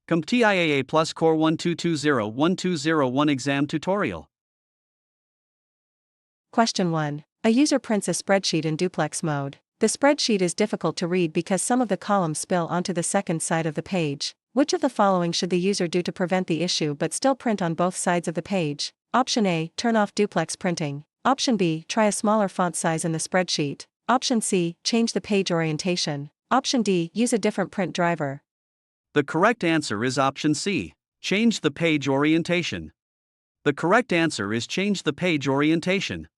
CompTIA A plus Core 1220-1201 exam tutorial. Question 1. A user prints a spreadsheet in duplex mode. The spreadsheet is difficult to read because some of the columns spill onto the second side of the page. Which of the following should the user do to prevent the issue but still print on both sides of the page? Option A. Turn off duplex printing. Option B. Try a smaller font size in the spreadsheet. Option C. Change the page orientation. Option D. Use a different print driver. The correct answer is option C. Change the page orientation. The correct answer is change the page orientation.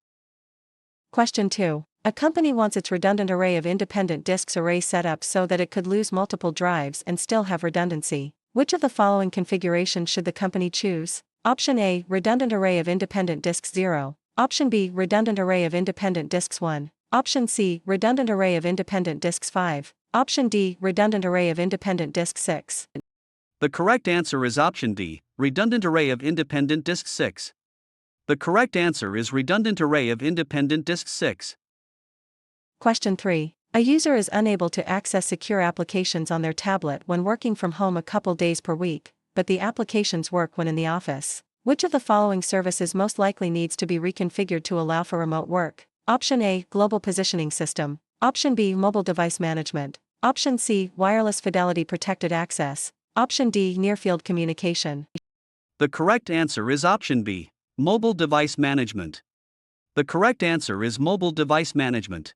Question 2. A company wants its redundant array of independent disks array set up so that it could lose multiple drives and still have redundancy. Which of the following configurations should the company choose? Option A. Redundant array of independent disks 0. Option B. Redundant array of independent disks 1. Option C. Redundant array of independent disks 5. Option D. Redundant array of independent disks 6. The correct answer is option D. Redundant array of independent disk 6. The correct answer is redundant array of independent disk 6. Question 3. A user is unable to access secure applications on their tablet when working from home a couple days per week, but the applications work when in the office. Which of the following services most likely needs to be reconfigured to allow for remote work? Option A. Global Positioning System. Option B. Mobile Device Management. Option C. Wireless Fidelity Protected Access. Option D. Near-Field Communication. The correct answer is option B. Mobile Device Management. The correct answer is Mobile Device Management.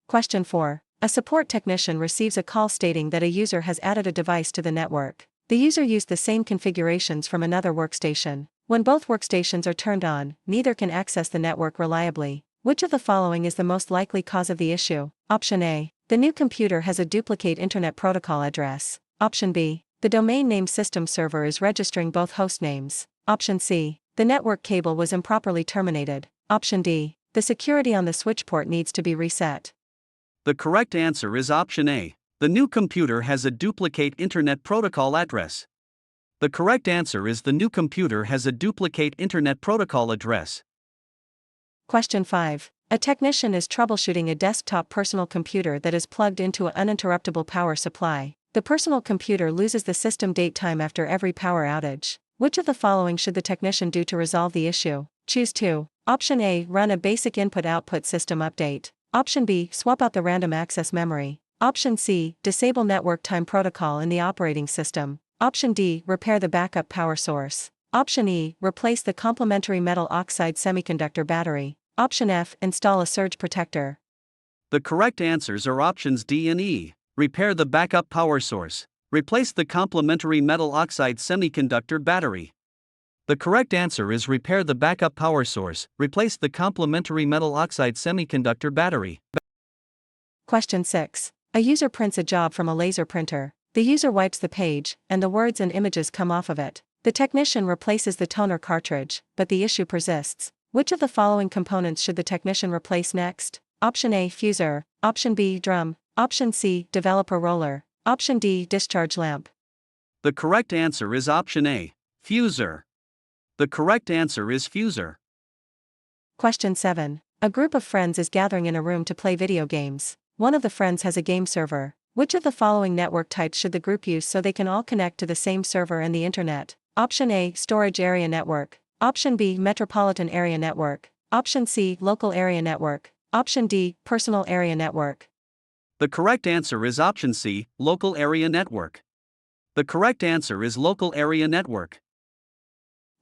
Question 4. A support technician receives a call stating that a user has added a device to the network. The user used the same configurations from another workstation. When both workstations are turned on, neither can access the network reliably. Which of the following is the most likely cause of the issue? Option A. The new computer has a duplicate Internet Protocol address. Option B. The domain name system server is registering both host names. Option C. The network cable was improperly terminated. Option D. The security on the switch port needs to be reset. The correct answer is option A. The new computer has a duplicate Internet Protocol address. The correct answer is the new computer has a duplicate Internet Protocol address. Question 5. A technician is troubleshooting a desktop personal computer that is plugged into an uninterruptible power supply. The personal computer loses the system date time after every power outage. Which of the following should the technician do to resolve the issue? Choose 2. Option A. Run a basic input-output system update. Option B. Swap out the random access memory. Option C. Disable network time protocol in the operating system. Option D. Repair the backup power source. Option E. Replace the complementary metal oxide semiconductor battery. Option F. Install a surge protector. The correct answers are options D and E. Repair the backup power source. Replace the complementary metal oxide semiconductor battery. The correct answer is repair the backup power source, replace the complementary metal oxide semiconductor battery. Question 6. A user prints a job from a laser printer. The user wipes the page, and the words and images come off of it. The technician replaces the toner cartridge, but the issue persists. Which of the following components should the technician replace next? Option A. Fuser. Option B. Drum. Option C. Developer roller. Option D. Discharge lamp. The correct answer is option A. Fuser. The correct answer is fuser. Question 7. A group of friends is gathering in a room to play video games. One of the friends has a game server. Which of the following network types should the group use so they can all connect to the same server and the internet? Option A. Storage area network. Option B. Metropolitan area network. Option C. Local area network. Option D. Personal area network. The correct answer is option C. Local area network. The correct answer is local area network.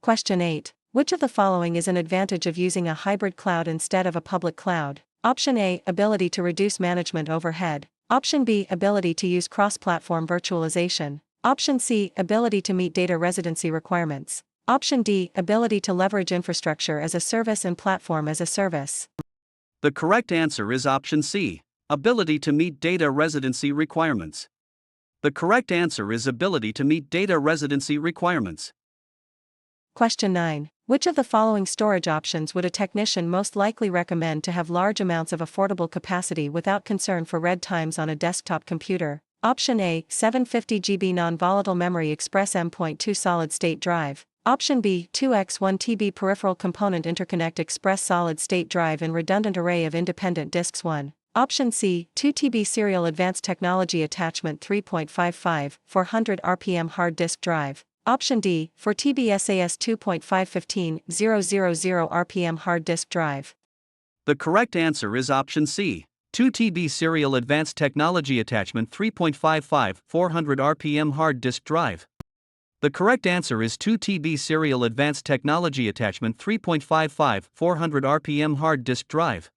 Question 8. Which of the following is an advantage of using a hybrid cloud instead of a public cloud? Option A. Ability to reduce management overhead. Option B. Ability to use cross-platform virtualization. Option C. Ability to meet data residency requirements. Option D. Ability to leverage infrastructure as a service and platform as a service. The correct answer is option C. Ability to meet data residency requirements. The correct answer is ability to meet data residency requirements. Question 9. Which of the following storage options would a technician most likely recommend to have large amounts of affordable capacity without concern for read times on a desktop computer? Option A. 750 GB non-volatile memory express M.2 solid-state drive. Option B. 2x1 TB peripheral component interconnect express solid-state drive in redundant array of independent disks 1. Option C, 2 TB serial advanced technology attachment 3.55, 400 RPM hard disk drive. Option D, 4 TB SAS 2.515, 000 RPM hard disk drive. The correct answer is option C, 2 TB serial advanced technology attachment 3.55, 400 RPM hard disk drive. The correct answer is 2 TB serial advanced technology attachment 3.55, 400 RPM hard disk drive.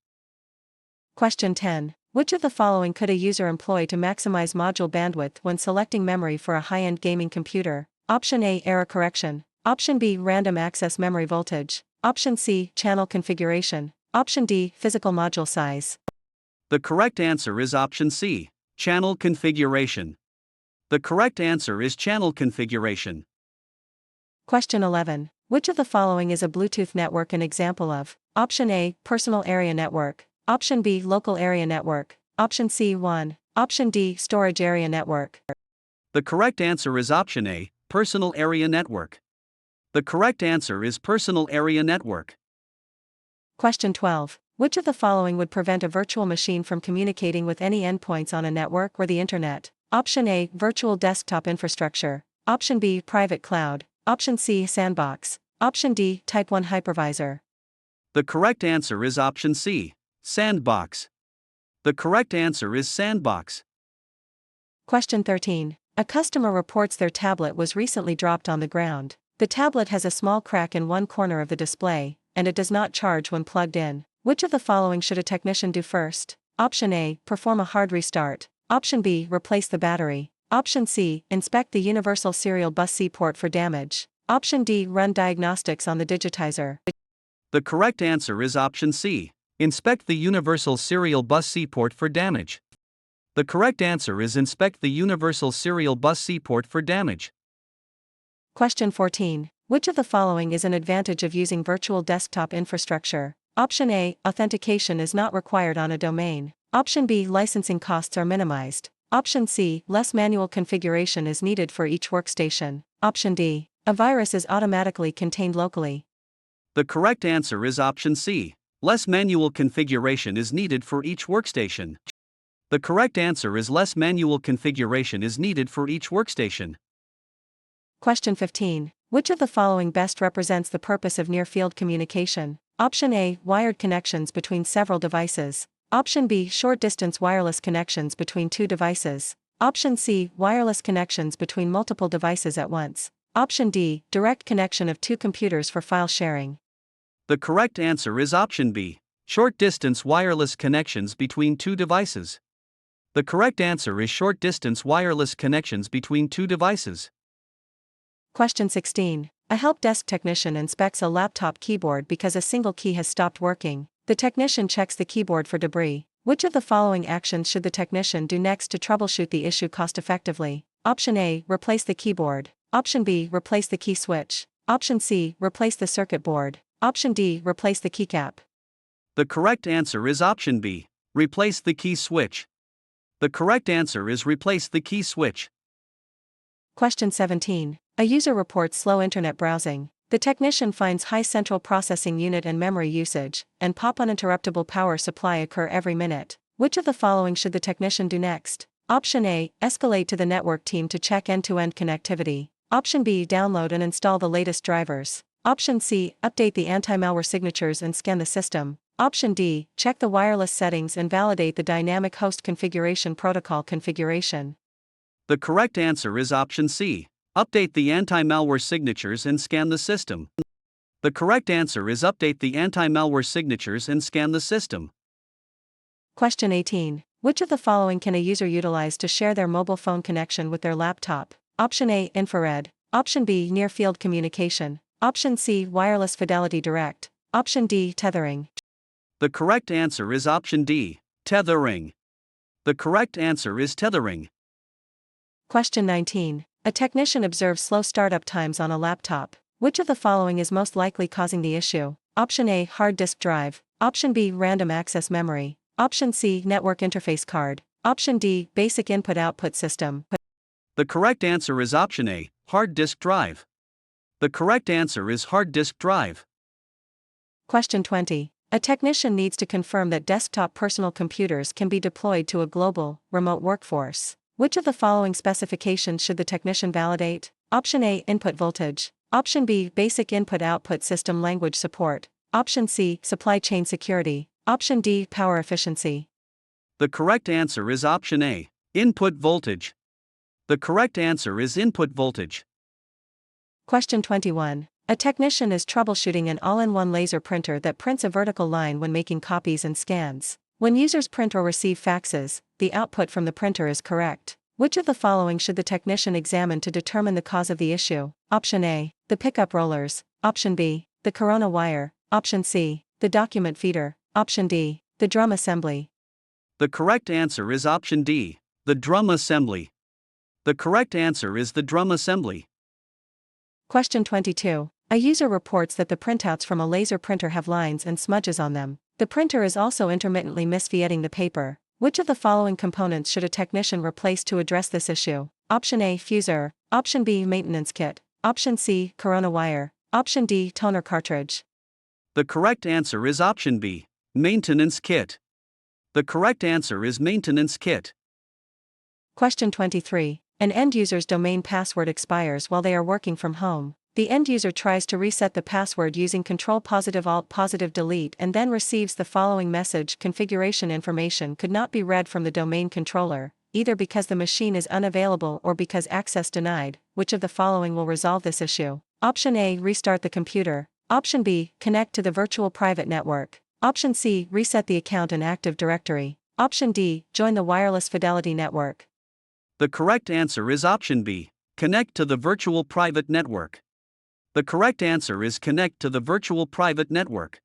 Question 10. Which of the following could a user employ to maximize module bandwidth when selecting memory for a high-end gaming computer? Option A, error correction. Option B, random access memory voltage. Option C, channel configuration. Option D, physical module size. The correct answer is option C, channel configuration. The correct answer is channel configuration. Question 11. Which of the following is a Bluetooth network an example of? Option A, personal area network. Option B, local area network. Option C, WAN. Option D, storage area network. The correct answer is option A, personal area network. The correct answer is personal area network. Question 12. Which of the following would prevent a virtual machine from communicating with any endpoints on a network or the internet? Option A, virtual desktop infrastructure. Option B, private cloud. Option C, sandbox. Option D, Type 1 hypervisor. The correct answer is option C, sandbox. The correct answer is sandbox. Question 13. A customer reports their tablet was recently dropped on the ground. The tablet has a small crack in one corner of the display, and it does not charge when plugged in. Which of the following should a technician do first? Option A, perform a hard restart. Option B, replace the battery. Option C, inspect the universal serial bus C port for damage. Option D, run diagnostics on the digitizer. The correct answer is option C, inspect the universal serial bus C port for damage. The correct answer is inspect the universal serial bus C port for damage. Question 14. Which of the following is an advantage of using virtual desktop infrastructure? Option A, authentication is not required on a domain. Option B, licensing costs are minimized. Option C, less manual configuration is needed for each workstation. Option D, a virus is automatically contained locally. The correct answer is option C, less manual configuration is needed for each workstation. The correct answer is less manual configuration is needed for each workstation. Question 15. Which of the following best represents the purpose of near-field communication? Option A, wired connections between several devices. Option B, short-distance wireless connections between two devices. Option C, wireless connections between multiple devices at once. Option D, direct connection of two computers for file sharing. The correct answer is option B, short-distance wireless connections between two devices. The correct answer is short-distance wireless connections between two devices. Question 16. A help desk technician inspects a laptop keyboard because a single key has stopped working. The technician checks the keyboard for debris. Which of the following actions should the technician do next to troubleshoot the issue cost-effectively? Option A, replace the keyboard. Option B, replace the key switch. Option C, replace the circuit board. Option D, replace the keycap. The correct answer is option B, replace the key switch. The correct answer is replace the key switch. Question 17. A user reports slow internet browsing. The technician finds high central processing unit and memory usage, and pop uninterruptible power supply occur every minute. Which of the following should the technician do next? Option A, escalate to the network team to check end-to-end connectivity. Option B, download and install the latest drivers. Option C, update the anti-malware signatures and scan the system. Option D, check the wireless settings and validate the dynamic host configuration protocol configuration. The correct answer is option C, update the anti-malware signatures and scan the system. The correct answer is update the anti-malware signatures and scan the system. Question 18. Which of the following can a user utilize to share their mobile phone connection with their laptop? Option A, infrared. Option B, near-field communication. Option C, wireless fidelity direct. Option D, tethering. The correct answer is option D, tethering. The correct answer is tethering. Question 19. A technician observes slow startup times on a laptop. Which of the following is most likely causing the issue? Option A, hard disk drive. Option B, random access memory. Option C, network interface card. Option D, basic input-output system. The correct answer is option A, hard disk drive. The correct answer is hard disk drive. Question 20. A technician needs to confirm that desktop personal computers can be deployed to a global, remote workforce. Which of the following specifications should the technician validate? Option A, input voltage. Option B, basic input-output system language support. Option C, supply chain security. Option D, power efficiency. The correct answer is option A, input voltage. The correct answer is input voltage. Question 21. A technician is troubleshooting an all-in-one laser printer that prints a vertical line when making copies and scans. When users print or receive faxes, the output from the printer is correct. Which of the following should the technician examine to determine the cause of the issue? Option A, the pickup rollers. Option B, the corona wire. Option C, the document feeder. Option D, the drum assembly. The correct answer is option D, the drum assembly. The correct answer is the drum assembly. Question 22. A user reports that the printouts from a laser printer have lines and smudges on them. The printer is also intermittently misvietting the paper. Which of the following components should a technician replace to address this issue? Option A, fuser. Option B, maintenance kit. Option C, corona wire. Option D, toner cartridge. The correct answer is option B, maintenance kit. The correct answer is maintenance kit. Question 23. An end user's domain password expires while they are working from home. The end user tries to reset the password using Ctrl+Alt+Delete and then receives the following message: configuration information could not be read from the domain controller, either because the machine is unavailable or because access denied. Which of the following will resolve this issue? Option A, restart the computer. Option B, connect to the virtual private network. Option C, reset the account in Active Directory. Option D, join the wireless fidelity network. The correct answer is option B, connect to the virtual private network. The correct answer is connect to the virtual private network.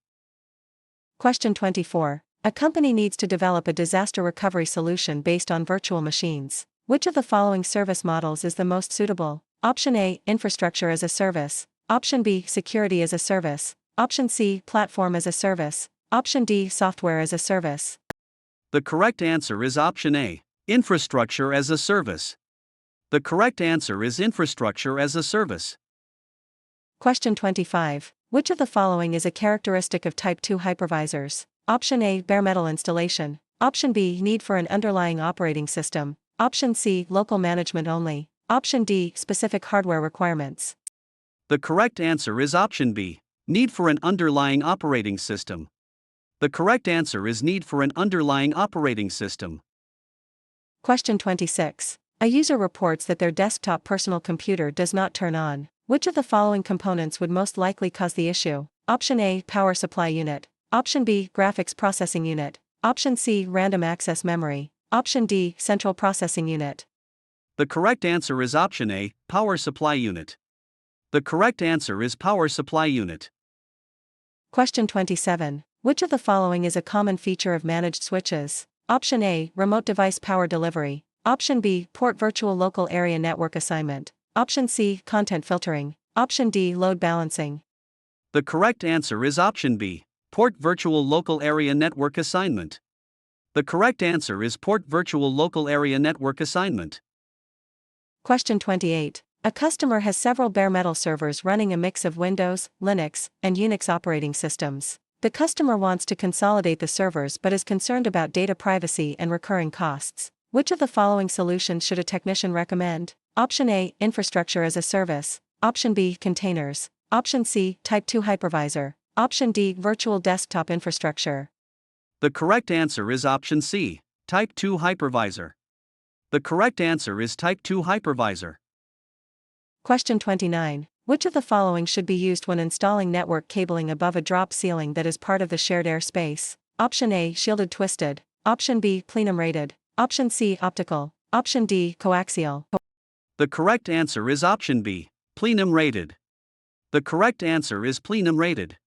Question 24. A company needs to develop a disaster recovery solution based on virtual machines. Which of the following service models is the most suitable? Option A, infrastructure as a service. Option B, security as a service. Option C, platform as a service. Option D, software as a service. The correct answer is option A, infrastructure as a service. The correct answer is infrastructure as a service. Question 25. Which of the following is a characteristic of Type 2 hypervisors? Option A, bare metal installation. Option B, need for an underlying operating system. Option C, local management only. Option D, specific hardware requirements. The correct answer is option B, need for an underlying operating system. The correct answer is need for an underlying operating system. Question 26. A user reports that their desktop personal computer does not turn on. Which of the following components would most likely cause the issue? Option A, power supply unit. Option B, graphics processing unit. Option C, random access memory. Option D, central processing unit. The correct answer is option A, power supply unit. The correct answer is power supply unit. Question 27. Which of the following is a common feature of managed switches? Option A, remote device power delivery. Option B, port virtual local area network assignment. Option C, content filtering. Option D, load balancing. The correct answer is option B, port virtual local area network assignment. The correct answer is port virtual local area network assignment. Question 28. A customer has several bare metal servers running a mix of Windows, Linux, and Unix operating systems. The customer wants to consolidate the servers but is concerned about data privacy and recurring costs. Which of the following solutions should a technician recommend? Option A, infrastructure as a service. Option B, containers. Option C, Type 2 hypervisor. Option D, virtual desktop infrastructure. The correct answer is option C, Type 2 hypervisor. The correct answer is Type 2 hypervisor. Question 29. Which of the following should be used when installing network cabling above a drop ceiling that is part of the shared airspace? Option A, shielded twisted. Option B, plenum rated. Option C, optical. Option D, coaxial. The correct answer is option B, plenum rated. The correct answer is plenum rated.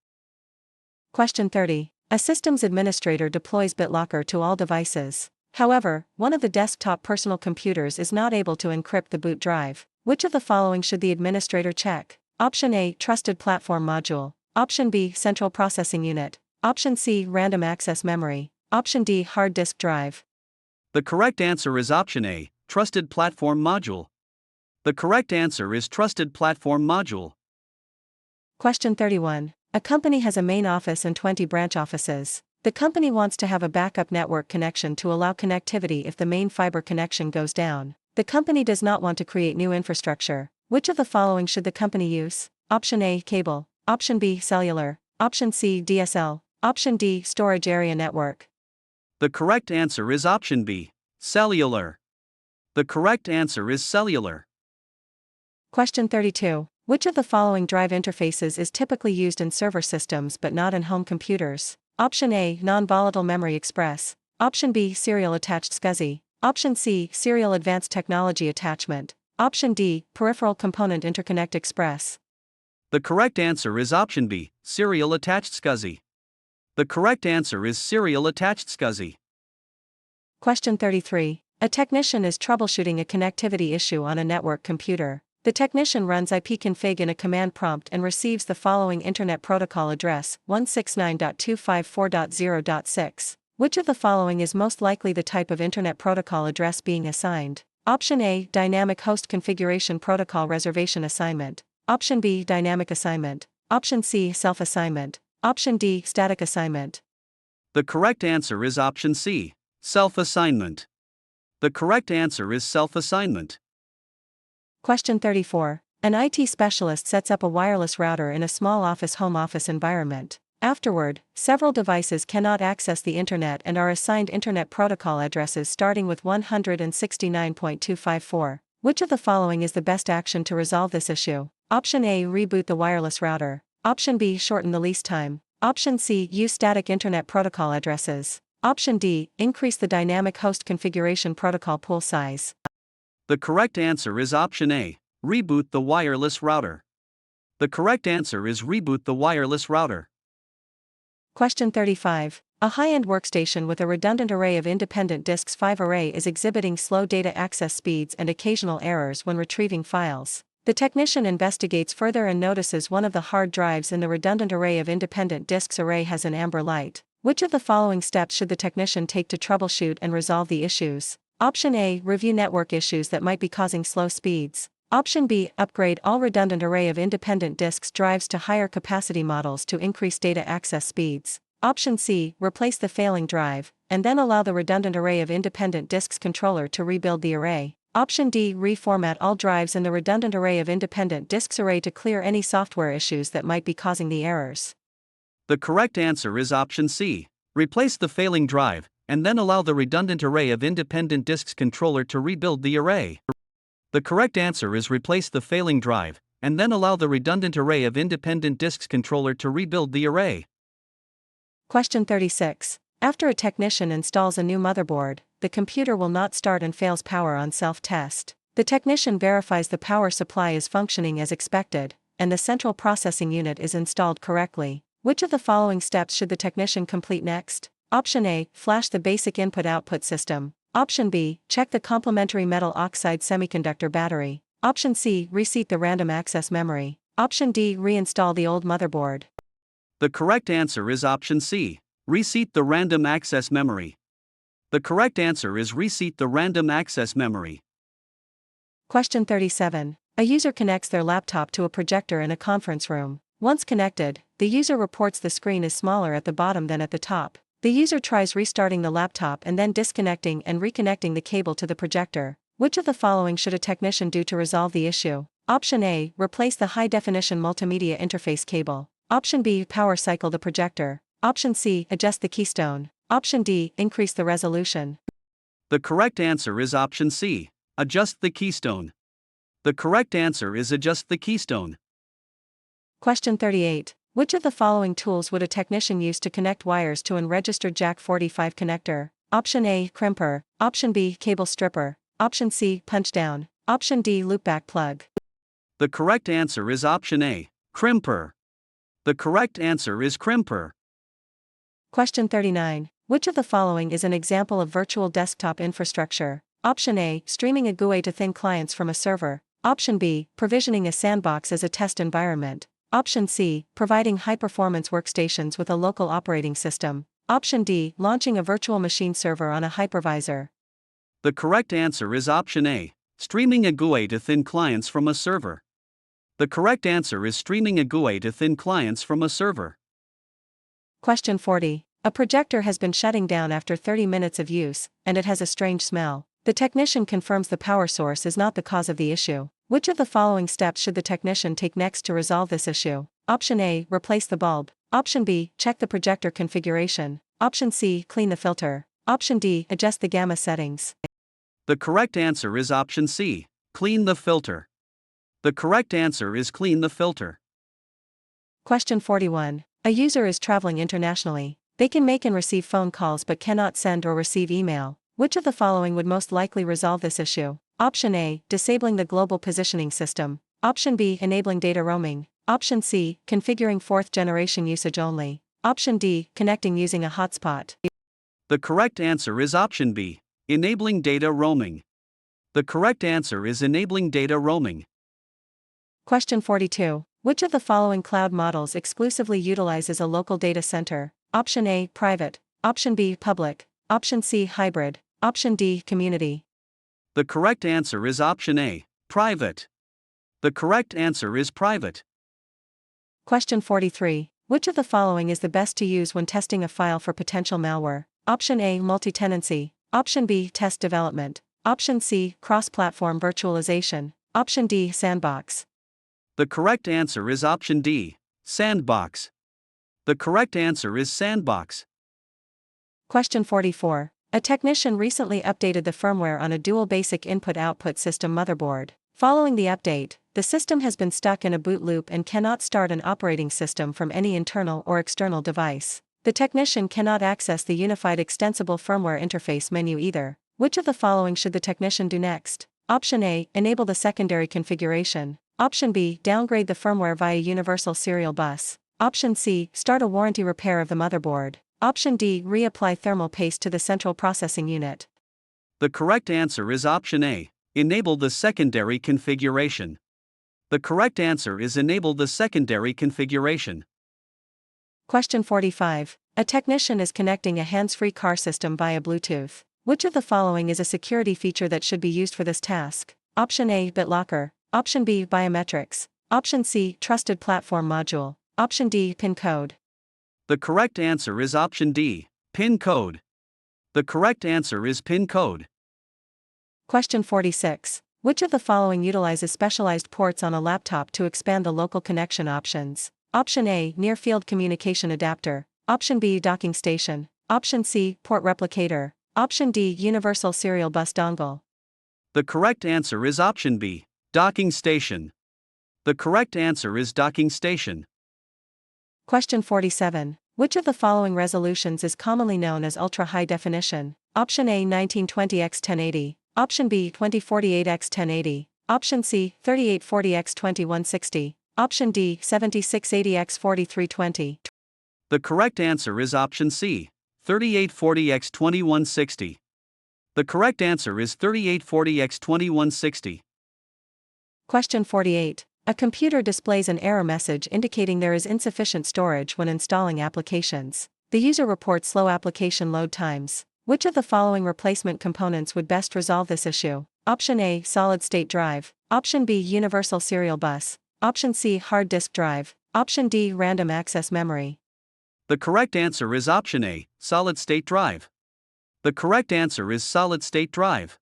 Question 30. A systems administrator deploys BitLocker to all devices. However, one of the desktop personal computers is not able to encrypt the boot drive. Which of the following should the administrator check? Option A, trusted platform module. Option B, central processing unit. Option C, random access memory. Option D, hard disk drive. The correct answer is option A, trusted platform module. The correct answer is trusted platform module. Question 31. A company has a main office and 20 branch offices. The company wants to have a backup network connection to allow connectivity if the main fiber connection goes down. The company does not want to create new infrastructure. Which of the following should the company use? Option A, cable. Option B, cellular. Option C, DSL. Option D, storage area network. The correct answer is option B, cellular. The correct answer is cellular. Question 32. Which of the following drive interfaces is typically used in server systems but not in home computers? Option A, non-volatile memory express. Option B, serial attached SCSI. Option C, serial advanced technology attachment. Option D, peripheral component interconnect express. The correct answer is option B, serial attached SCSI. The correct answer is serial attached SCSI. Question 33. A technician is troubleshooting a connectivity issue on a network computer. The technician runs ipconfig in a command prompt and receives the following Internet Protocol address, 169.254.0.6. Which of the following is most likely the type of Internet Protocol address being assigned? Option A, Dynamic Host Configuration Protocol Reservation Assignment. Option B, Dynamic Assignment. Option C, Self-Assignment. Option D, Static Assignment. The correct answer is option C, self-assignment. The correct answer is self-assignment. Question 34. An IT specialist sets up a wireless router in a small home office environment. Afterward, several devices cannot access the Internet and are assigned Internet Protocol addresses starting with 169.254. Which of the following is the best action to resolve this issue? Option A, reboot the wireless router. Option B, shorten the lease time. Option C, use static Internet Protocol addresses. Option D, increase the dynamic host configuration protocol pool size. The correct answer is option A, reboot the wireless router. The correct answer is reboot the wireless router. Question 35. A high-end workstation with a redundant array of independent disks 5 array is exhibiting slow data access speeds and occasional errors when retrieving files. The technician investigates further and notices one of the hard drives in the redundant array of independent disks array has an amber light. Which of the following steps should the technician take to troubleshoot and resolve the issues? Option A, review network issues that might be causing slow speeds. Option B, upgrade all redundant array of independent disks drives to higher capacity models to increase data access speeds. Option C, replace the failing drive, and then allow the redundant array of independent disks controller to rebuild the array. Option D, reformat all drives in the redundant array of independent disks array to clear any software issues that might be causing the errors. The correct answer is option C, replace the failing drive, and then allow the redundant array of independent disks controller to rebuild the array. The correct answer is replace the failing drive, and then allow the redundant array of independent disks controller to rebuild the array. Question 36. After a technician installs a new motherboard, the computer will not start and fails power on self-test. The technician verifies the power supply is functioning as expected, and the central processing unit is installed correctly. Which of the following steps should the technician complete next? Option A, flash the basic input-output system. Option B, check the complementary metal oxide semiconductor battery. Option C, reseat the random access memory. Option D, reinstall the old motherboard. The correct answer is option C, reseat the random access memory. The correct answer is reseat the random access memory. Question 37. A user connects their laptop to a projector in a conference room. Once connected, the user reports the screen is smaller at the bottom than at the top. The user tries restarting the laptop and then disconnecting and reconnecting the cable to the projector. Which of the following should a technician do to resolve the issue? Option A, replace the high-definition multimedia interface cable. Option B, power cycle the projector. Option C, adjust the keystone. Option D, increase the resolution. The correct answer is option C, adjust the keystone. The correct answer is adjust the keystone. Question 38. Which of the following tools would a technician use to connect wires to an unregistered Jack 45 connector? Option A, crimper. Option B, cable stripper. Option C, punch down. Option D, loopback plug. The correct answer is option A, crimper. The correct answer is crimper. Question 39. Which of the following is an example of virtual desktop infrastructure? Option A, streaming a GUI to thin clients from a server. Option B, provisioning a sandbox as a test environment. Option C, providing high-performance workstations with a local operating system. Option D, launching a virtual machine server on a hypervisor. The correct answer is option A, streaming a GUI to thin clients from a server. The correct answer is streaming a GUI to thin clients from a server. Question 40. A projector has been shutting down after 30 minutes of use, and it has a strange smell. The technician confirms the power source is not the cause of the issue. Which of the following steps should the technician take next to resolve this issue? Option A, replace the bulb. Option B, check the projector configuration. Option C, clean the filter. Option D, adjust the gamma settings. The correct answer is option C, clean the filter. The correct answer is clean the filter. Question 41. A user is traveling internationally. They can make and receive phone calls but cannot send or receive email. Which of the following would most likely resolve this issue? Option A, disabling the global positioning system. Option B, enabling data roaming. Option C, configuring fourth generation usage only. Option D, connecting using a hotspot. The correct answer is option B, enabling data roaming. The correct answer is enabling data roaming. Question 42. Which of the following cloud models exclusively utilizes a local data center? Option A, private. Option B, public. Option C, hybrid. Option D, community. The correct answer is option A, private. The correct answer is private. Question 43. Which of the following is the best to use when testing a file for potential malware? Option A, multi-tenancy. Option B, test development. Option C, cross-platform virtualization. Option D, sandbox. The correct answer is option D, sandbox. The correct answer is sandbox. Question 44. A technician recently updated the firmware on a dual basic input-output system motherboard. Following the update, the system has been stuck in a boot loop and cannot start an operating system from any internal or external device. The technician cannot access the unified extensible firmware interface menu either. Which of the following should the technician do next? Option A, enable the secondary configuration. Option B, downgrade the firmware via universal serial bus. Option C, start a warranty repair of the motherboard. Option D, reapply thermal paste to the central processing unit. The correct answer is option A, enable the secondary configuration. The correct answer is enable the secondary configuration. Question 45. A technician is connecting a hands-free car system via Bluetooth. Which of the following is a security feature that should be used for this task? Option A, BitLocker. Option B, biometrics. Option C, trusted platform module. Option D, PIN code. The correct answer is option D, PIN code. The correct answer is PIN code. Question 46. Which of the following utilizes specialized ports on a laptop to expand the local connection options? Option A, near-field communication adapter. Option B, docking station. Option C, port replicator. Option D, universal serial bus dongle. The correct answer is option B, docking station. The correct answer is docking station. Question 47. Which of the following resolutions is commonly known as ultra-high definition? Option A, 1920x1080. Option B, 2048x1080. Option C, 3840x2160. Option D, 7680x4320. The correct answer is option C, 3840x2160. The correct answer is 3840x2160. Question 48. A computer displays an error message indicating there is insufficient storage when installing applications. The user reports slow application load times. Which of the following replacement components would best resolve this issue? Option A, solid-state drive. Option B, universal serial bus. Option C, hard disk drive. Option D, random access memory. The correct answer is option A, solid-state drive. The correct answer is solid-state drive.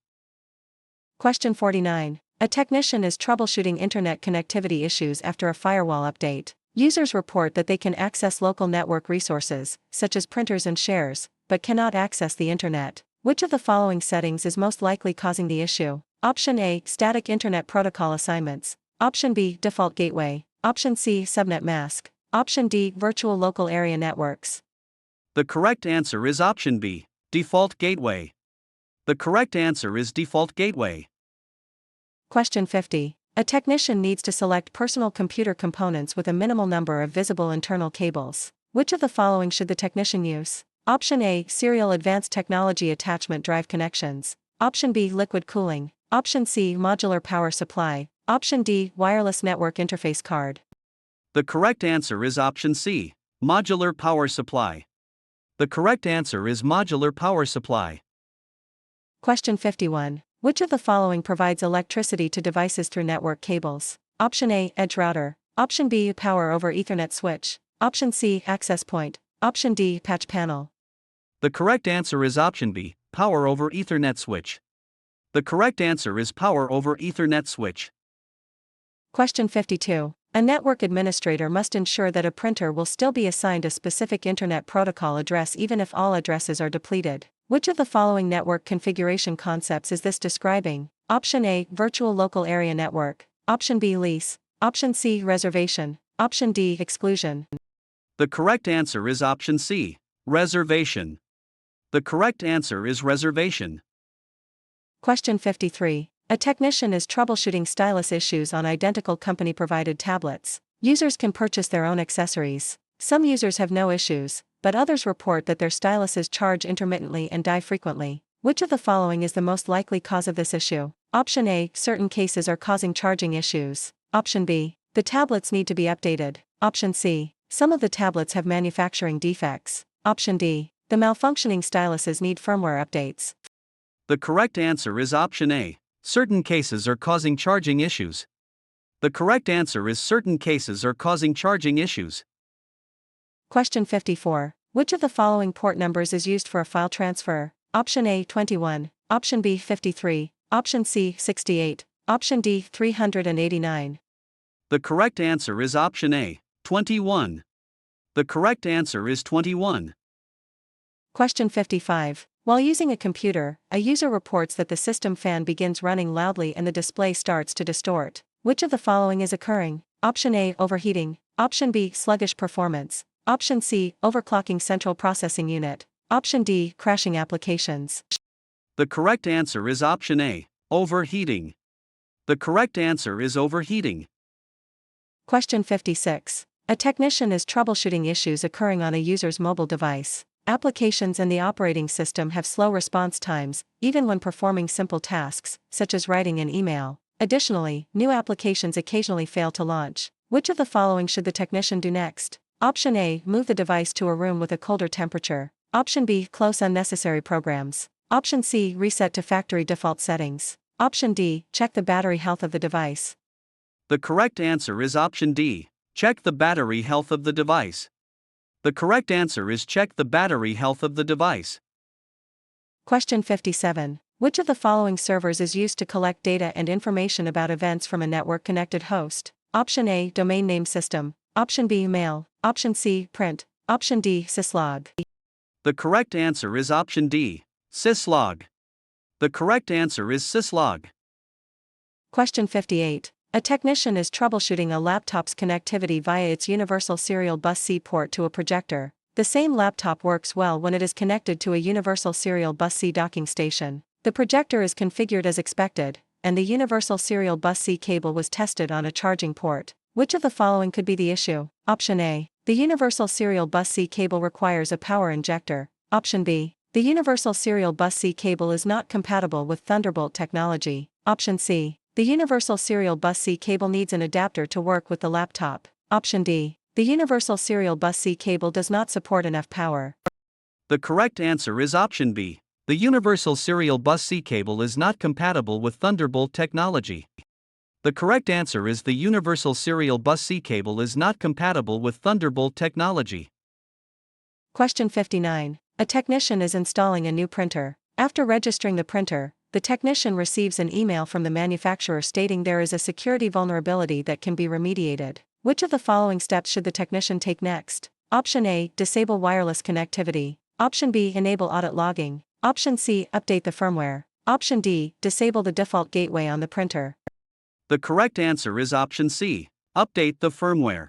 Question 49. A technician is troubleshooting internet connectivity issues after a firewall update. Users report that they can access local network resources, such as printers and shares, but cannot access the internet. Which of the following settings is most likely causing the issue? Option A, static internet protocol assignments. Option B, default gateway. Option C, subnet mask. Option D, virtual local area networks. The correct answer is option B, default gateway. The correct answer is default gateway. Question 50. A technician needs to select personal computer components with a minimal number of visible internal cables. Which of the following should the technician use? Option A, serial advanced technology attachment drive connections. Option B, liquid cooling. Option C, modular power supply. Option D, wireless network interface card. The correct answer is option C, modular power supply. The correct answer is modular power supply. Question 51. Which of the following provides electricity to devices through network cables? Option A, edge router. Option B, power over Ethernet switch. Option C, access point. Option D, patch panel. The correct answer is option B, power over Ethernet switch. The correct answer is power over Ethernet switch. Question 52. A network administrator must ensure that a printer will still be assigned a specific Internet Protocol address even if all addresses are depleted. Which of the following network configuration concepts is this describing? Option A, virtual local area network. Option B, lease. Option C, reservation. Option D, exclusion. The correct answer is option C, reservation. The correct answer is reservation. Question 53. A technician is troubleshooting stylus issues on identical company-provided tablets. Users can purchase their own accessories. Some users have no issues, but others report that their styluses charge intermittently and die frequently. Which of the following is the most likely cause of this issue? Option A, certain cases are causing charging issues. Option B, the tablets need to be updated. Option C, some of the tablets have manufacturing defects. Option D, the malfunctioning styluses need firmware updates. The correct answer is option A, certain cases are causing charging issues. The correct answer is certain cases are causing charging issues. Question 54. Which of the following port numbers is used for a file transfer? Option A, 21. Option B, 53. Option C, 68. Option D, 389. The correct answer is option A, 21. The correct answer is 21. Question 55. While using a computer, a user reports that the system fan begins running loudly and the display starts to distort. Which of the following is occurring? Option A, overheating. Option B, sluggish performance. Option C, overclocking central processing unit. Option D, crashing applications. The correct answer is option A, overheating. The correct answer is overheating. Question 56. A technician is troubleshooting issues occurring on a user's mobile device. Applications and the operating system have slow response times, even when performing simple tasks, such as writing an email. Additionally, new applications occasionally fail to launch. Which of the following should the technician do next? Option A, move the device to a room with a colder temperature. Option B, close unnecessary programs. Option C, reset to factory default settings. Option D, check the battery health of the device. The correct answer is option D, check the battery health of the device. The correct answer is check the battery health of the device. Question 57. Which of the following servers is used to collect data and information about events from a network-connected host? Option A, domain name system. Option B, mail. Option C, print. Option D, syslog. The correct answer is option D, syslog. The correct answer is syslog. Question 58. A technician is troubleshooting a laptop's connectivity via its universal serial bus C port to a projector. The same laptop works well when it is connected to a universal serial bus C docking station. The projector is configured as expected, and the universal serial bus C cable was tested on a charging port. Which of the following could be the issue? Option A, the universal serial bus C cable requires a power injector. Option B, the universal serial bus C cable is not compatible with Thunderbolt technology. Option C, the universal serial bus C cable needs an adapter to work with the laptop. Option D, the universal serial bus C cable does not support enough power. The correct answer is option B, the universal serial bus C cable is not compatible with Thunderbolt technology. The correct answer is the universal serial bus C cable is not compatible with Thunderbolt technology. Question 59. A technician is installing a new printer. After registering the printer, the technician receives an email from the manufacturer stating there is a security vulnerability that can be remediated. Which of the following steps should the technician take next? Option A, disable wireless connectivity. Option B, enable audit logging. Option C, update the firmware. Option D, disable the default gateway on the printer. The correct answer is option C, update the firmware.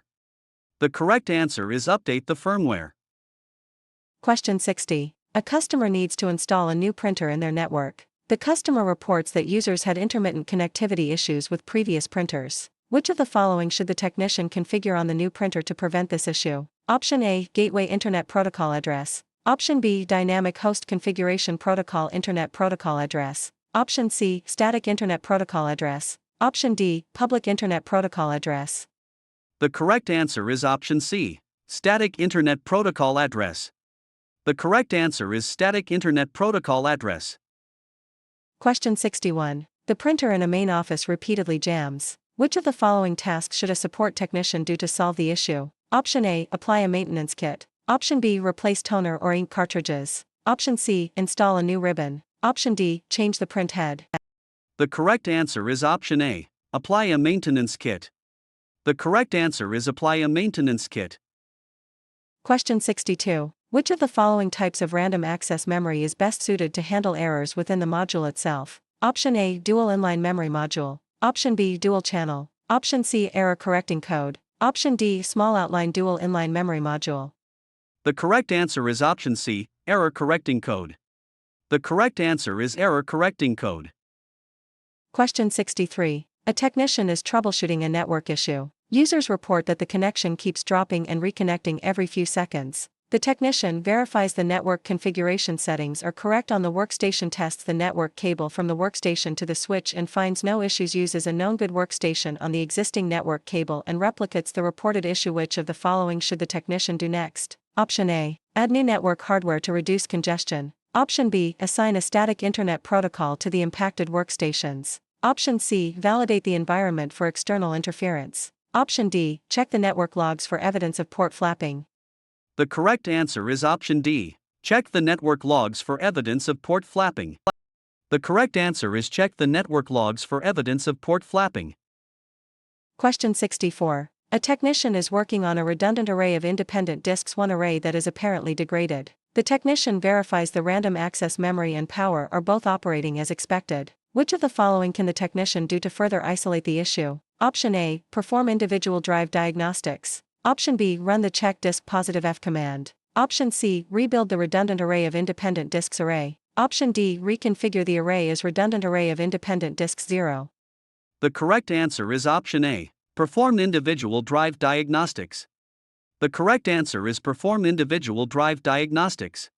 The correct answer is update the firmware. Question 60. A customer needs to install a new printer in their network. The customer reports that users had intermittent connectivity issues with previous printers. Which of the following should the technician configure on the new printer to prevent this issue? Option A, Gateway Internet Protocol address. Option B, Dynamic Host Configuration Protocol Internet Protocol address. Option C, Static Internet Protocol address. Option D, Public Internet Protocol address. The correct answer is option C, Static Internet Protocol address. The correct answer is Static Internet Protocol address. Question 61. The printer in a main office repeatedly jams. Which of the following tasks should a support technician do to solve the issue? Option A, apply a maintenance kit. Option B, replace toner or ink cartridges. Option C, install a new ribbon. Option D, change the print head. The correct answer is option A, apply a maintenance kit. The correct answer is apply a maintenance kit. Question 62. Which of the following types of random access memory is best suited to handle errors within the module itself? Option A, dual inline memory module. Option B, dual channel. Option C, error correcting code. Option D, small outline dual inline memory module. The correct answer is option C, error correcting code. The correct answer is error correcting code. Question 63. A technician is troubleshooting a network issue. Users report that the connection keeps dropping and reconnecting every few seconds. The technician verifies the network configuration settings are correct on the workstation, tests the network cable from the workstation to the switch and finds no issues, uses a known good workstation on the existing network cable and replicates the reported issue. Which of the following should the technician do next? Option A, add new network hardware to reduce congestion. Option B, assign a static internet protocol to the impacted workstations. Option C, validate the environment for external interference. Option D, check the network logs for evidence of port flapping. The correct answer is option D, check the network logs for evidence of port flapping. The correct answer is check the network logs for evidence of port flapping. Question 64. A technician is working on a redundant array of independent disks, one array that is apparently degraded. The technician verifies the random access memory and power are both operating as expected. Which of the following can the technician do to further isolate the issue? Option A, perform individual drive diagnostics. Option B, run the check disk positive F command. Option C, rebuild the redundant array of independent disks array. Option D, reconfigure the array as redundant array of independent disks 0. The correct answer is option A, perform individual drive diagnostics. The correct answer is perform individual drive diagnostics.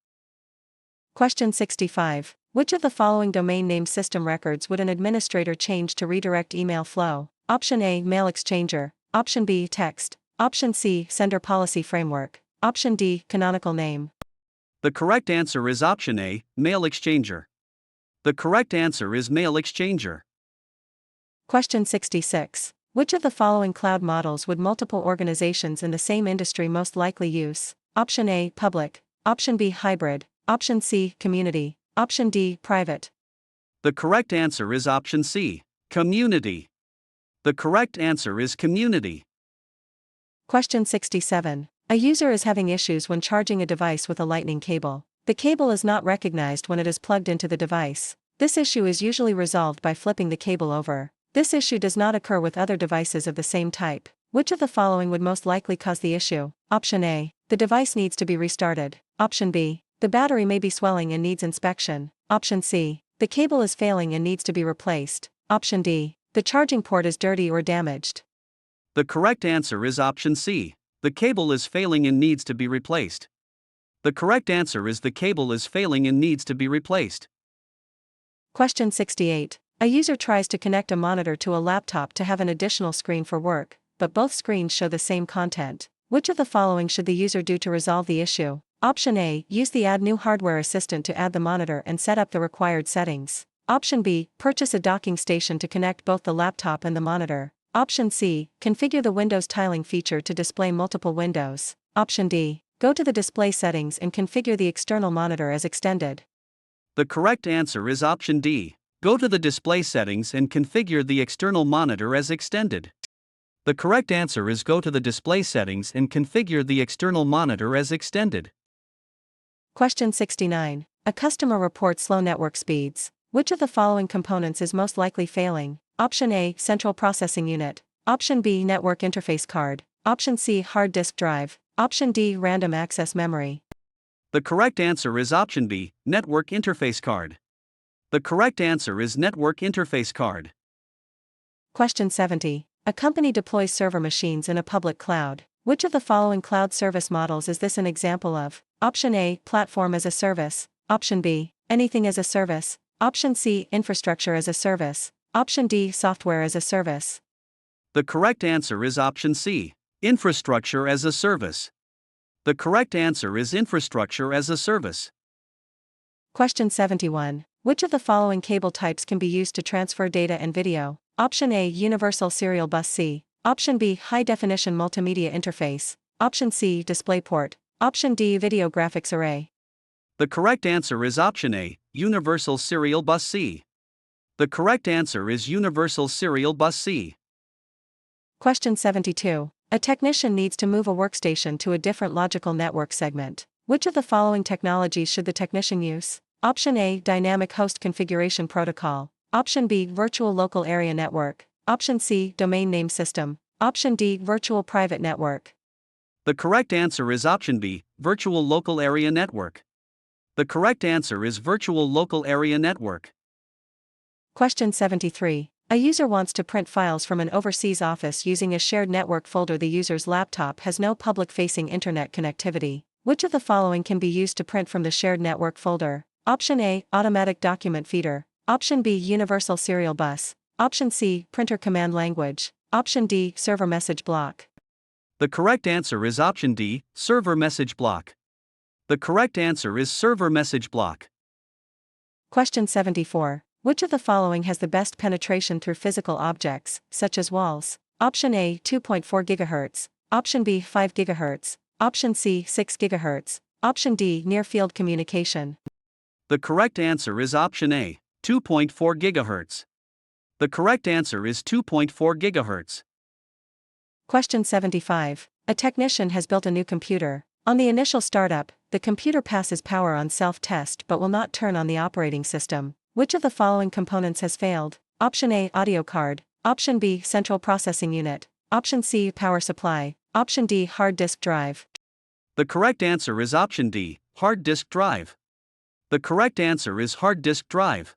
Question 65. Which of the following domain name system records would an administrator change to redirect email flow? Option A, mail exchanger. Option B, text. Option C, sender policy framework. Option D, canonical name. The correct answer is option A, mail exchanger. The correct answer is mail exchanger. Question 66. Which of the following cloud models would multiple organizations in the same industry most likely use? Option A, public. Option B, hybrid. Option C, community. Option D, private. The correct answer is option C, community. The correct answer is community. Question 67. A user is having issues when charging a device with a lightning cable. The cable is not recognized when it is plugged into the device. This issue is usually resolved by flipping the cable over. This issue does not occur with other devices of the same type. Which of the following would most likely cause the issue? Option A, the device needs to be restarted. Option B, the battery may be swelling and needs inspection. Option C, the cable is failing and needs to be replaced. Option D, the charging port is dirty or damaged. The correct answer is option C, the cable is failing and needs to be replaced. The correct answer is the cable is failing and needs to be replaced. Question 68. A user tries to connect a monitor to a laptop to have an additional screen for work, but both screens show the same content. Which of the following should the user do to resolve the issue? Option A, use the Add New Hardware assistant to add the monitor and set up the required settings. Option B, purchase a docking station to connect both the laptop and the monitor. Option C, configure the Windows tiling feature to display multiple windows. Option D, go to the display settings and configure the external monitor as extended. The correct answer is option D, go to the display settings and configure the external monitor as extended. The correct answer is go to the display settings and configure the external monitor as extended. Question 69. A customer reports slow network speeds. Which of the following components is most likely failing? Option A, central processing unit. Option B, network interface card. Option C, hard disk drive. Option D, random access memory. The correct answer is option B, network interface card. The correct answer is network interface card. Question 70. A company deploys server machines in a public cloud. Which of the following cloud service models is this an example of? Option A, platform as a service. Option B, anything as a service. Option C, infrastructure as a service. Option D, software as a service. The correct answer is option C, infrastructure as a service. The correct answer is infrastructure as a service. Question 71. Which of the following cable types can be used to transfer data and video? Option A, Universal Serial Bus C. Option B, High Definition Multimedia Interface. Option C, DisplayPort. Option D, Video Graphics Array. The correct answer is option A, Universal Serial Bus C. The correct answer is Universal Serial Bus C. Question 72. A technician needs to move a workstation to a different logical network segment. Which of the following technologies should the technician use? Option A, Dynamic Host Configuration Protocol. Option B, Virtual Local Area Network. Option C, Domain Name System. Option D, Virtual Private Network. The correct answer is option B, Virtual Local Area Network. The correct answer is Virtual Local Area Network. Question 73. A user wants to print files from an overseas office using a shared network folder. The user's laptop has no public-facing internet connectivity. Which of the following can be used to print from the shared network folder? Option A, Automatic Document Feeder. Option B, Universal Serial Bus. Option C, Printer Command Language. Option D, Server Message Block. The correct answer is option D, Server Message Block. The correct answer is Server Message Block. Question 74. Which of the following has the best penetration through physical objects, such as walls? Option A, 2.4 GHz. Option B, 5 GHz. Option C, 6 GHz. Option D, Near Field Communication. The correct answer is option A, 2.4 GHz. The correct answer is 2.4 GHz. Question 75. A technician has built a new computer. On the initial startup, the computer passes power on self-test but will not turn on the operating system. Which of the following components has failed? Option A, audio card. Option B, central processing unit. Option C, power supply. Option D, hard disk drive. The correct answer is option D, hard disk drive. The correct answer is hard disk drive.